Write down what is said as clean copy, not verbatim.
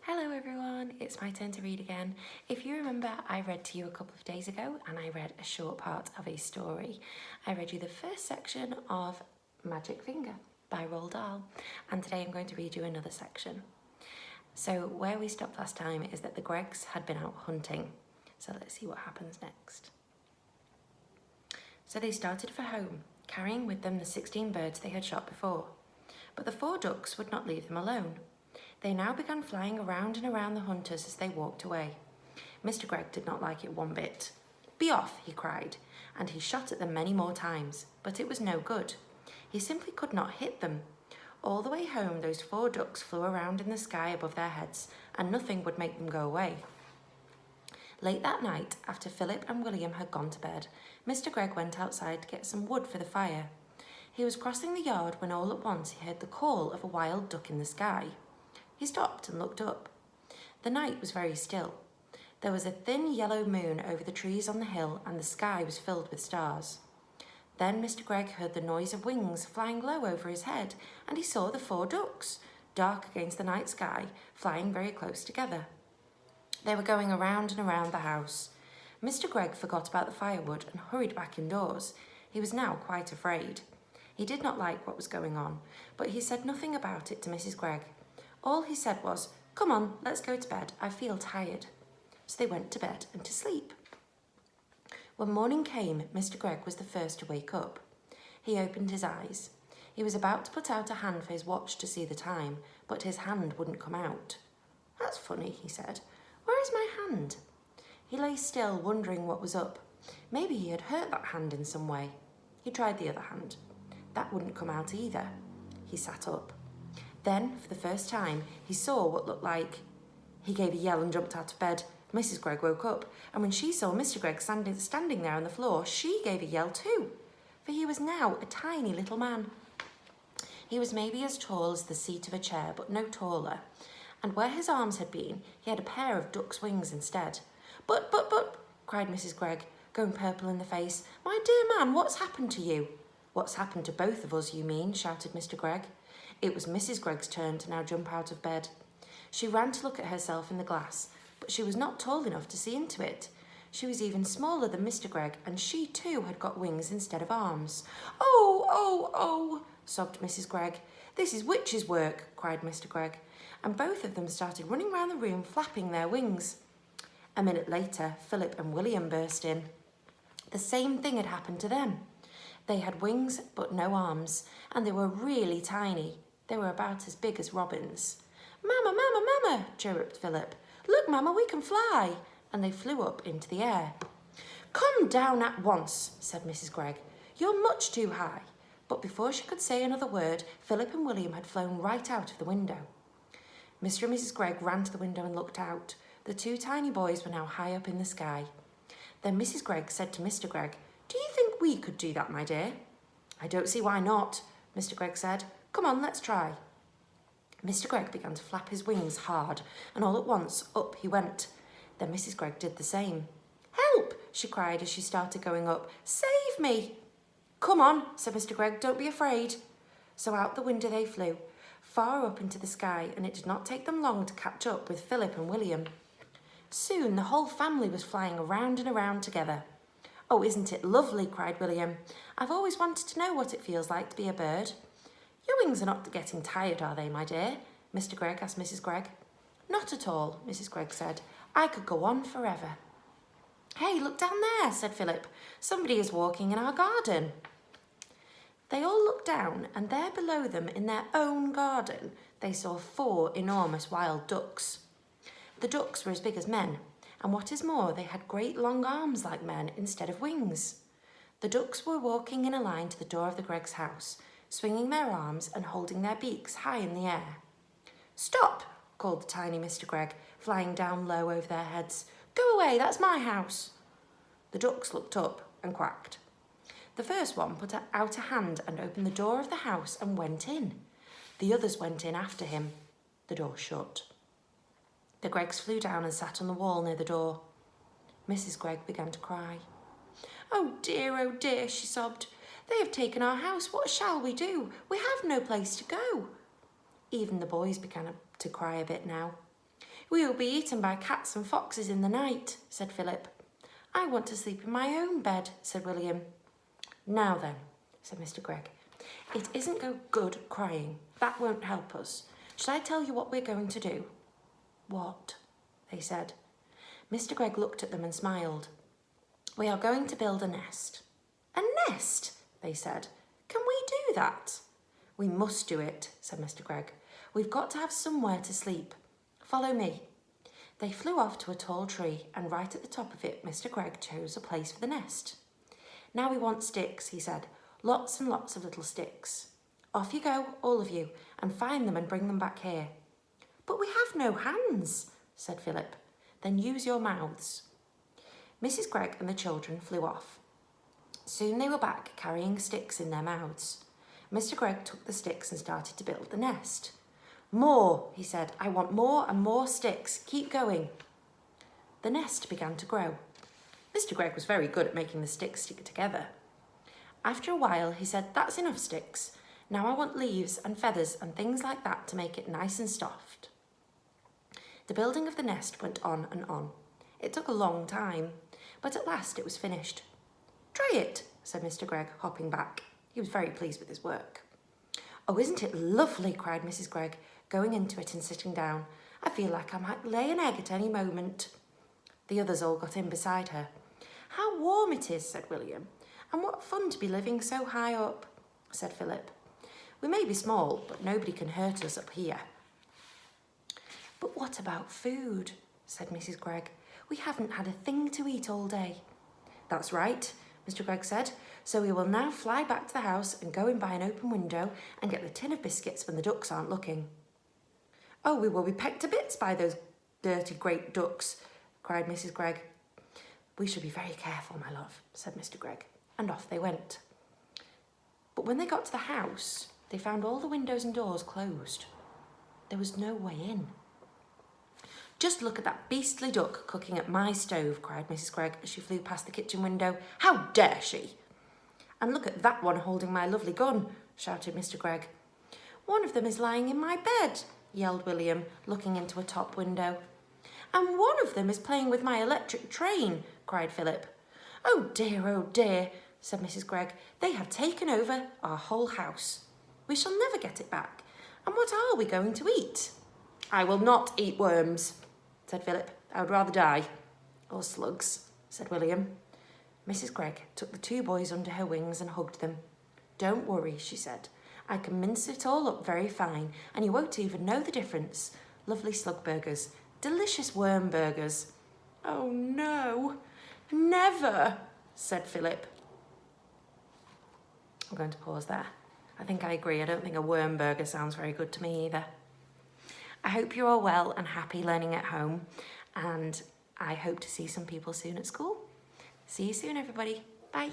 Hello everyone, it's my turn to read again. If you remember, I read to you a couple of days ago and I read a short part of a story. I read you the first section of Magic Finger by Roald Dahl, and today I'm going to read you another section. So where we stopped last time is that the Gregs had been out hunting. So let's see what happens next. So they started for home, carrying with them the 16 birds they had shot before. But the 4 ducks would not leave them alone. They now began flying around and around the hunters as they walked away. Mr. Greg did not like it one bit. "Be off," he cried, and he shot at them many more times, but it was no good. He simply could not hit them. All the way home, those 4 ducks flew around in the sky above their heads, and nothing would make them go away. Late that night, after Philip and William had gone to bed, Mr. Greg went outside to get some wood for the fire. He was crossing the yard when all at once he heard the call of a wild duck in the sky. He stopped and looked up. The night was very still. There was a thin yellow moon over the trees on the hill and the sky was filled with stars. Then Mr. Greg heard the noise of wings flying low over his head and he saw the 4 ducks, dark against the night sky, flying very close together. They were going around and around the house. Mr. Greg forgot about the firewood and hurried back indoors. He was now quite afraid. He did not like what was going on, but he said nothing about it to Mrs. Greg. All he said was, "Come on, let's go to bed. I feel tired." So they went to bed and to sleep. When morning came, Mr. Greg was the first to wake up. He opened his eyes. He was about to put out a hand for his watch to see the time, but his hand wouldn't come out. "That's funny," he said. "Where is my hand?" He lay still, wondering what was up. Maybe he had hurt that hand in some way. He tried the other hand. That wouldn't come out either. He sat up. Then, for the first time, he saw what looked like... He gave a yell and jumped out of bed. Mrs. Greg woke up, and when she saw Mr. Greg standing there on the floor, she gave a yell too, for he was now a tiny little man. He was maybe as tall as the seat of a chair, but no taller, and where his arms had been, he had a pair of duck's wings instead. But, cried Mrs. Greg, going purple in the face. "My dear man, what's happened to you?" "What's happened to both of us, you mean?" shouted Mr. Greg. It was Mrs. Greg's turn to now jump out of bed. She ran to look at herself in the glass, but she was not tall enough to see into it. She was even smaller than Mr. Greg, and she too had got wings instead of arms. "Oh, oh, oh," sobbed Mrs. Greg. "This is witch's work," cried Mr. Greg, and both of them started running round the room flapping their wings. A minute later, Philip and William burst in. The same thing had happened to them. They had wings but no arms, and they were really tiny. They were about as big as robins. "Mama, Mama, Mama," chirruped Philip. "Look, Mama, we can fly." And they flew up into the air. "Come down at once," said Mrs. Greg. "You're much too high." But before she could say another word, Philip and William had flown right out of the window. Mr. and Mrs. Greg ran to the window and looked out. The 2 tiny boys were now high up in the sky. Then Mrs. Greg said to Mr. Greg, "Do you think we could do that, my dear?" "I don't see why not," Mr. Greg said. "Come on, let's try." Mr. Greg began to flap his wings hard, and all at once, up he went. Then Mrs. Greg did the same. "Help!" she cried as she started going up. "Save me!" "Come on," said Mr. Greg, "don't be afraid." So out the window they flew, far up into the sky, and it did not take them long to catch up with Philip and William. Soon the whole family was flying around and around together. "Oh, isn't it lovely?" cried William. "I've always wanted to know what it feels like to be a bird." "Your wings are not getting tired, are they, my dear?" Mr. Greg asked Mrs. Greg. "Not at all," Mrs. Greg said. "I could go on forever." "Hey, look down there," said Philip. "Somebody is walking in our garden." They all looked down, and there below them, in their own garden, they saw 4 enormous wild ducks. The ducks were as big as men, and what is more, they had great long arms like men instead of wings. The ducks were walking in a line to the door of the Greg's house, swinging their arms and holding their beaks high in the air. "Stop!" called the tiny Mr. Greg, flying down low over their heads. "Go away, that's my house." The ducks looked up and quacked. The first one put out a hand and opened the door of the house and went in. The others went in after him. The door shut. The Gregs flew down and sat on the wall near the door. Mrs. Greg began to cry. Oh dear, she sobbed. "They have taken our house. What shall we do? We have no place to go." Even the boys began to cry a bit now. We will be eaten by cats and foxes in the night, said Philip. I want to sleep in my own bed, said William. Now then, said Mr. Gregg, it isn't good crying. That won't help us. Shall I tell you what we're going to do? What? They said. Mr. Gregg looked at them and smiled. We are going to build a nest. A nest? They said. Can we do that? We must do it, said Mr. Gregg. We've got to have somewhere to sleep. Follow me. They flew off to a tall tree, and right at the top of it, Mr. Gregg chose a place for the nest. Now we want sticks, he said. Lots and lots of little sticks. Off you go, all of you, and find them and bring them back here. But we have no hands, said Philip. Then use your mouths. Mrs. Gregg and the children flew off. Soon they were back carrying sticks in their mouths. Mr. Gregg took the sticks and started to build the nest. More, he said. I want more and more sticks. Keep going. The nest began to grow. Mr. Gregg was very good at making the sticks stick together. After a while, he said, that's enough sticks. Now I want leaves and feathers and things like that to make it nice and soft. The building of the nest went on and on. It took a long time, but at last it was finished. Try it, said Mr. Gregg, hopping back. He was very pleased with his work. Oh, isn't it lovely, cried Mrs. Gregg, going into it and sitting down. I feel like I might lay an egg at any moment. The others all got in beside her. How warm it is, said William. And what fun to be living so high up, said Philip. We may be small, but nobody can hurt us up here. But what about food, said Mrs. Gregg. We haven't had a thing to eat all day. That's right, Mr. Gregg said. So we will now fly back to the house and go in by an open window and get the tin of biscuits when the ducks aren't looking. Oh, we will be pecked to bits by those dirty great ducks, cried Mrs. Gregg. We should be very careful, my love, said Mr. Gregg, and off they went. But when they got to the house, they found all the windows and doors closed. There was no way in. Just look at that beastly duck cooking at my stove, cried Mrs. Gregg as she flew past the kitchen window. How dare she? And look at that one holding my lovely gun, shouted Mr. Gregg. One of them is lying in my bed, yelled William, looking into a top window. And one of them is playing with my electric train, cried Philip. Oh dear, said Mrs. Gregg. They have taken over our whole house. We shall never get it back. And what are we going to eat? I will not eat worms, said Philip. I would rather die. Or slugs, said William. Mrs. Gregg took the two boys under her wings and hugged them. Don't worry, she said. I can mince it all up very fine, and you won't even know the difference. Lovely slug burgers, delicious worm burgers. Oh no, never, said Philip. I'm going to pause there. I think I agree. I don't think a worm burger sounds very good to me either. I hope you're all well and happy learning at home, and I hope to see some people soon at school. See you soon, everybody. Bye.